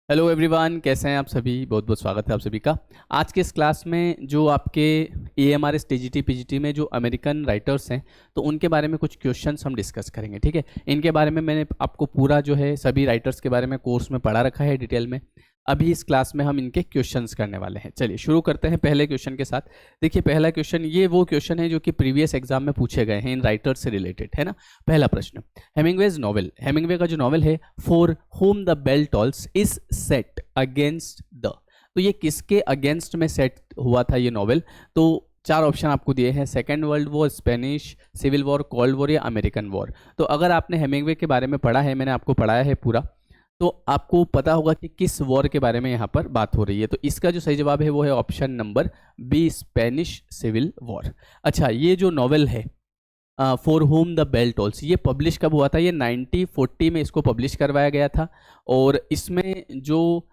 Hello everyone, कैसे हैं आप सभी। बहुत बहुत स्वागत है आप सभी का। आज के इस क्लास में जो आपके AMRS TGT PGT में जो अमेरिकन राइटर्स हैं तो उनके बारे में कुछ क्वेश्चंस हम डिस्कस करेंगे। ठीक है, इनके बारे में मैंने आपको पूरा जो है सभी राइटर्स के बारे में कोर्स में पढ़ा रखा है डिटेल में। अभी इस क्लास में हम इनके क्वेश्चंस करने वाले हैं। चलिए शुरू करते हैं पहले क्वेश्चन के साथ। देखिए पहला क्वेश्चन, ये वो क्वेश्चन है जो कि प्रीवियस एग्जाम में पूछे गए हैं इन राइटर्स से रिलेटेड, है ना। पहला प्रश्न, हेमिंग्वेज नॉवेल, हेमिंग्वे का जो नॉवेल है for whom the bell tolls is set against the, तो ये किसके अगेंस्ट में सेट हुआ था ये नॉवेल। तो चार ऑप्शन आपको दिए हैं, second world war, Spanish civil war, cold war या अमेरिकन वॉर। तो अगर आपने हेमिंग्वे के बारे में पढ़ा है, मैंने आपको पढ़ाया है पूरा, तो आपको पता होगा कि किस वॉर के बारे में यहाँ पर बात हो रही है। तो इसका जो सही जवाब है वो है option number B, Spanish civil war. अच्छा, ये जो नॉवेल है for whom the bell tolls, ये पब्लिश कब हुआ था? ये 1940 में इसको पब्लिश करवाया गया था। और इसमें जो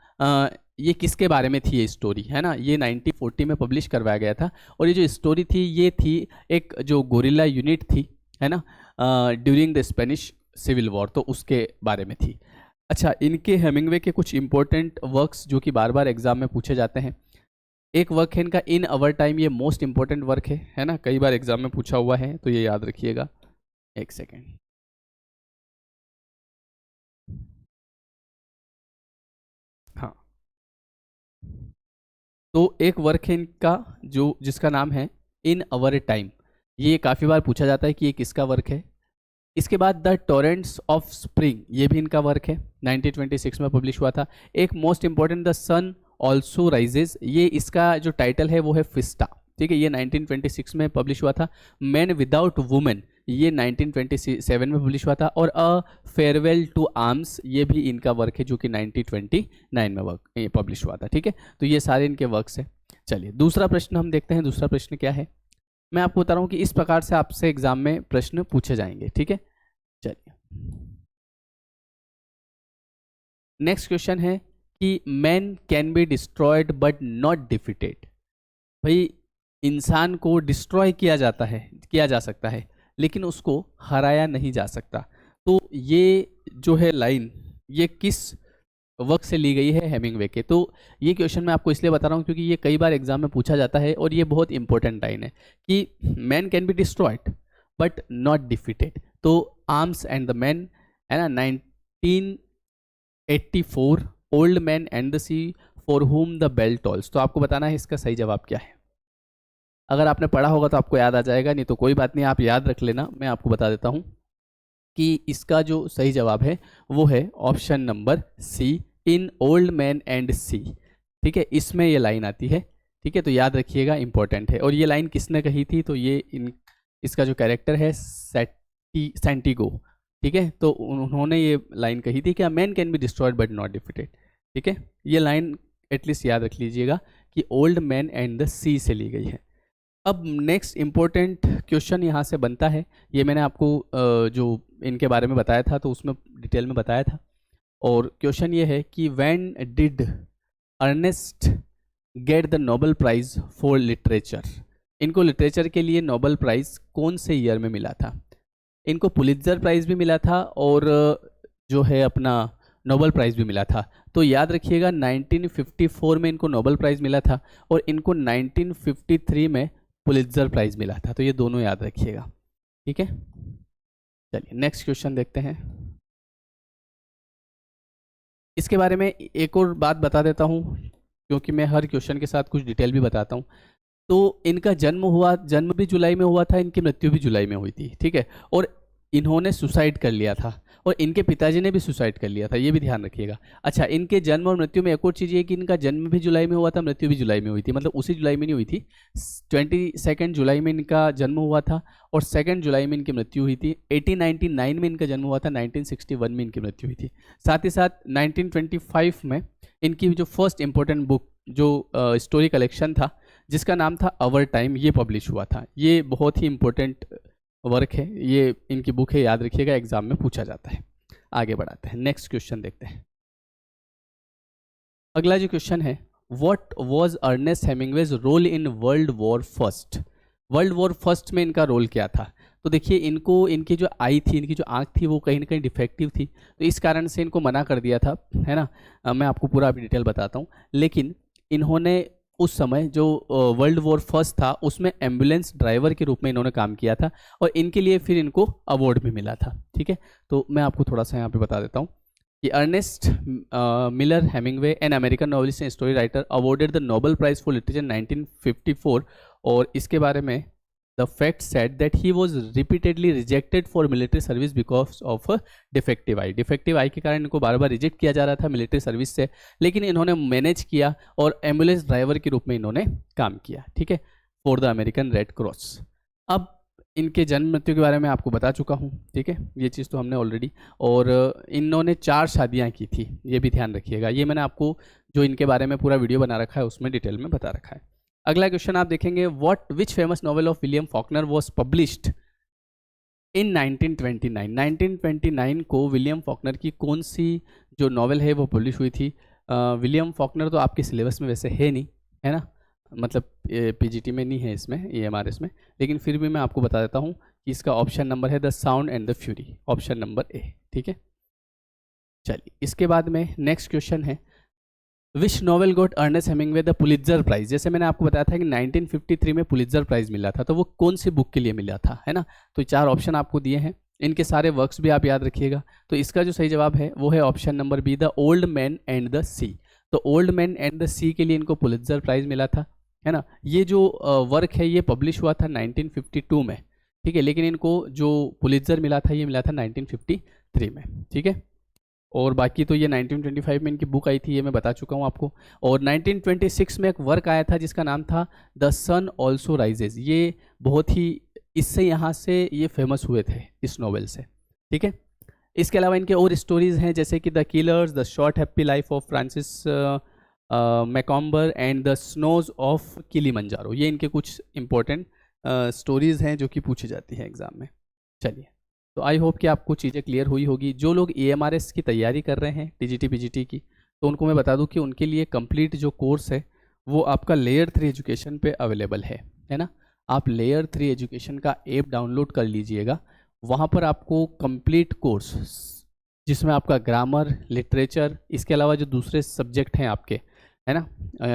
ये किसके बारे में थी ये स्टोरी, है ना, ये 1940 में पब्लिश करवाया गया था। और ये जो स्टोरी थी ये थी एक जो गोरिल्ला यूनिट थी, है ना, during the Spanish civil war, तो उसके बारे में थी। अच्छा, इनके हेमिंग्वे के कुछ इंपॉर्टेंट वर्क्स जो कि बार बार एग्जाम में पूछे जाते हैं। एक वर्क है इनका इन अवर टाइम, ये मोस्ट इंपॉर्टेंट वर्क है ना, कई बार एग्जाम में पूछा हुआ है, तो ये याद रखिएगा। एक सेकेंड, हाँ, तो एक वर्क है इनका जो जिसका नाम है इन अवर टाइम, ये काफ़ी बार पूछा जाता है कि ये किसका वर्क है। इसके बाद द टोरेंट्स ऑफ स्प्रिंग, ये भी इनका वर्क है, 1926 में पब्लिश हुआ था। एक most important, the sun also rises, ये इसका जो टाइटल है वो है फिस्टा, ठीक है, ये 1926 में पब्लिश हुआ था। मैन विदाउट वुमेन, ये 1927 में पब्लिश हुआ था। और अ फेयरवेल टू आर्म्स, ये भी इनका वर्क है जो कि 1929 में वर्क पब्लिश हुआ था। ठीक है, तो ये सारे इनके वर्क्स हैं। चलिए दूसरा प्रश्न हम देखते हैं। दूसरा प्रश्न क्या है, मैं आपको बता रहा हूँ कि इस प्रकार से आपसे एग्जाम में प्रश्न पूछे जाएंगे। ठीक है, चलिए नेक्स्ट क्वेश्चन है कि man can be destroyed but not defeated. भाई, इंसान को डिस्ट्रॉय किया जाता है, किया जा सकता है, लेकिन उसको हराया नहीं जा सकता। तो ये जो है लाइन, ये किस वर्क से ली गई है? हेमिंग्वे के। तो ये क्वेश्चन मैं आपको इसलिए बता रहा हूँ क्योंकि ये कई बार एग्जाम में पूछा जाता है और ये बहुत इंपॉर्टेंट लाइन है कि man can be destroyed but not defeated. तो आर्म्स एंड द मैन, है ना, 1984, old man and the sea, for whom the bell tolls. तो आपको बताना है इसका सही जवाब क्या है। अगर आपने पढ़ा होगा तो आपको याद आ जाएगा, नहीं तो कोई बात नहीं, आप याद रख लेना। मैं आपको बता देता हूँ कि इसका जो सही जवाब है वो है option number C, in old man and sea. ठीक है, इसमें ये लाइन आती है। ठीक है, तो याद रखिएगा, इंपॉर्टेंट है। और ये लाइन किसने कही थी? तो ये इसका जो कैरेक्टर है सेंटिगो। ठीक है, तो उन्होंने ये लाइन कही थी कि man can be destroyed but not defeated. ठीक है, ये लाइन एटलीस्ट याद रख लीजिएगा कि ओल्ड मैन एंड द सी से ली गई है। अब नेक्स्ट इंपॉर्टेंट क्वेश्चन यहाँ से बनता है, ये मैंने आपको जो इनके बारे में बताया था तो उसमें डिटेल में बताया था। और क्वेश्चन ये है कि when did Ernest get the Nobel prize for literature. इनको लिटरेचर के लिए नोबेल प्राइज कौन से ईयर में मिला था? इनको पुलित्जर प्राइज भी मिला था और जो है अपना नोबेल प्राइज भी मिला था। तो याद रखिएगा 1954 में इनको नोबेल प्राइज मिला था और इनको 1953 में पुलित्जर प्राइज मिला था। तो ये दोनों याद रखिएगा। ठीक है, चलिए नेक्स्ट क्वेश्चन देखते हैं। इसके बारे में एक और बात बता देता हूँ क्योंकि मैं हर क्वेश्चन के साथ कुछ डिटेल भी बताता हूँ। तो इनका जन्म भी जुलाई में हुआ था, इनकी मृत्यु भी जुलाई में हुई थी। ठीक है, और इन्होंने सुसाइड कर लिया था और इनके पिताजी ने भी सुसाइड कर लिया था, ये भी ध्यान रखिएगा। अच्छा, इनके जन्म और मृत्यु में एक और चीज़ ये कि इनका जन्म भी जुलाई में हुआ था, मृत्यु भी जुलाई में हुई थी, मतलब उसी जुलाई में नहीं हुई थी। 22 जुलाई में इनका जन्म हुआ था और 2 जुलाई में इनकी मृत्यु हुई थी। 1899 में इनका जन्म हुआ था, 1961 में इनकी मृत्यु हुई थी। साथ ही साथ 1925 में इनकी जो फर्स्ट इंपॉर्टेंट बुक जो स्टोरी कलेक्शन था जिसका नाम था अवर टाइम, ये पब्लिश हुआ था। ये बहुत ही इंपॉर्टेंट वर्क है, ये इनकी बुक है, याद रखिएगा, एग्जाम में पूछा जाता है। आगे बढ़ाते हैं, नेक्स्ट क्वेश्चन देखते हैं। अगला जो क्वेश्चन है, what was Ernest Hemingway's role in World War first. World War first में इनका रोल क्या था? तो देखिए इनको, इनकी जो आई थी, इनकी जो आँख थी वो कहीं ना कहीं डिफेक्टिव थी, तो इस कारण से इनको मना कर दिया था, है ना। मैं आपको पूरा अभी डिटेल बताता हूँ। लेकिन इन्होंने उस समय जो वर्ल्ड वॉर फर्स्ट था उसमें एम्बुलेंस ड्राइवर के रूप में इन्होंने काम किया था, और इनके लिए फिर इनको अवार्ड भी मिला था, ठीक है। तो मैं आपको थोड़ा सा यहाँ पे बता देता हूँ कि Ernest Miller Hemingway, an American novelist and story writer, awarded the Nobel prize for literature 1954, और इसके बारे में the fact said that he was repeatedly rejected for military service because of defective eye. Defective eye के कारण इनको बार बार reject किया जा रहा था मिलिट्री सर्विस से, लेकिन इन्होंने मैनेज किया और एम्बुलेंस ड्राइवर के रूप में इन्होंने काम किया, ठीक है, for the American red cross. अब इनके जन्म मृत्यु के बारे में आपको बता चुका हूँ, ठीक है, ये चीज़ तो हमने ऑलरेडी, और इन्होंने 4 शादियाँ की थी, ये भी ध्यान रखिएगा। ये मैंने आपको जो इनके बारे में पूरा वीडियो बना रखा है उसमें डिटेल में बता रखा है। अगला क्वेश्चन आप देखेंगे, what which famous novel of William Faulkner was published in 1929। 1929 को विलियम फॉकनर की कौन सी जो नॉवेल है वो पब्लिश हुई थी। विलियम फॉकनर तो आपके सिलेबस में वैसे है नहीं, है ना, मतलब पीजीटी में नहीं है, इसमें EMRS में, लेकिन फिर भी मैं आपको बता देता हूँ कि इसका ऑप्शन नंबर है the sound and the fury, option number A, ठीक है। चलिए इसके बाद में नेक्स्ट क्वेश्चन है, which novel got Ernest Hemingway the Pulitzer prize. जैसे मैंने आपको बताया था कि 1953 में पुलित्जर प्राइज मिला था, तो वो कौन सी बुक के लिए मिला था, है ना। तो 4 ऑप्शन आपको दिए हैं, इनके सारे वर्क्स भी आप याद रखिएगा। तो इसका जो सही जवाब है वो है option number B, the old man and the sea. तो old man and the sea के लिए इनको पुलित्जर प्राइज मिला था, है ना। ये जो वर्क है ये पब्लिश हुआ था 1952 में, ठीक है, लेकिन इनको जो पुलित्जर मिला था ये मिला था 1953 में, ठीक है। और बाकी तो ये 1925 में इनकी बुक आई थी, ये मैं बता चुका हूँ आपको। और 1926 में एक वर्क आया था जिसका नाम था द सन ऑल्सो राइजेज। ये बहुत ही, इससे यहाँ से ये फेमस हुए थे इस नॉवेल से, ठीक है। इसके अलावा इनके और स्टोरीज हैं जैसे कि the killers, the short happy life of Francis Macomber and the snows of Kilimanjaro. ये इनके कुछ इंपॉर्टेंट स्टोरीज हैं जो कि पूछी जाती हैं एग्जाम में। चलिए, तो आई होप कि आपको चीज़ें क्लियर हुई होगी। जो लोग EMRS की तैयारी कर रहे हैं TGT PGT की, तो उनको मैं बता दूं कि उनके लिए कंप्लीट जो कोर्स है वो आपका लेयर 3 एजुकेशन पे अवेलेबल है ना। आप लेयर 3 एजुकेशन का ऐप डाउनलोड कर लीजिएगा, वहाँ पर आपको कंप्लीट कोर्स जिसमें आपका ग्रामर, लिटरेचर, इसके अलावा जो दूसरे सब्जेक्ट हैं आपके, है ना,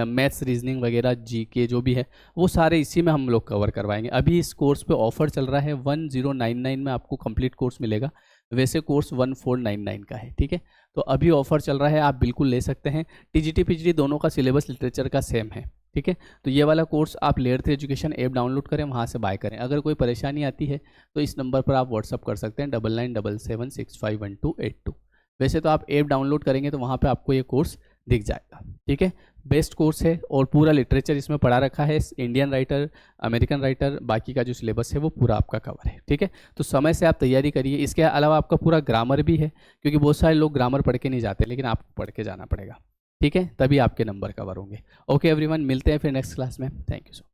मैथ्स, रीजनिंग वगैरह, GK जो भी है वो सारे इसी में हम लोग कवर करवाएंगे। अभी इस कोर्स पे ऑफर चल रहा है, 1099 में आपको कंप्लीट कोर्स मिलेगा, वैसे कोर्स 1499 का है, ठीक है। तो अभी ऑफर चल रहा है, आप बिल्कुल ले सकते हैं। TGT PGT दोनों का सिलेबस लिटरेचर का सेम है, ठीक है। तो ये वाला कोर्स आप लेयर 3 एजुकेशन ऐप डाउनलोड करें, वहाँ से बाय करें। अगर कोई परेशानी आती है तो इस नंबर पर आप व्हाट्सअप कर सकते हैं 9977651282। वैसे तो आप ऐप डाउनलोड करेंगे तो वहाँ पे आपको ये कोर्स दिख जाएगा, ठीक है। बेस्ट कोर्स है और पूरा लिटरेचर इसमें पढ़ा रखा है, इंडियन राइटर, अमेरिकन राइटर, बाकी का जो सिलेबस है वो पूरा आपका कवर है, ठीक है। तो समय से आप तैयारी करिए। इसके अलावा आपका पूरा ग्रामर भी है, क्योंकि बहुत सारे लोग ग्रामर पढ़ के नहीं जाते, लेकिन आपको पढ़ के जाना पड़ेगा, ठीक है, तभी आपके नंबर कवर होंगे। ओके एवरीवन, मिलते हैं फिर नेक्स्ट क्लास में। Thank you so much.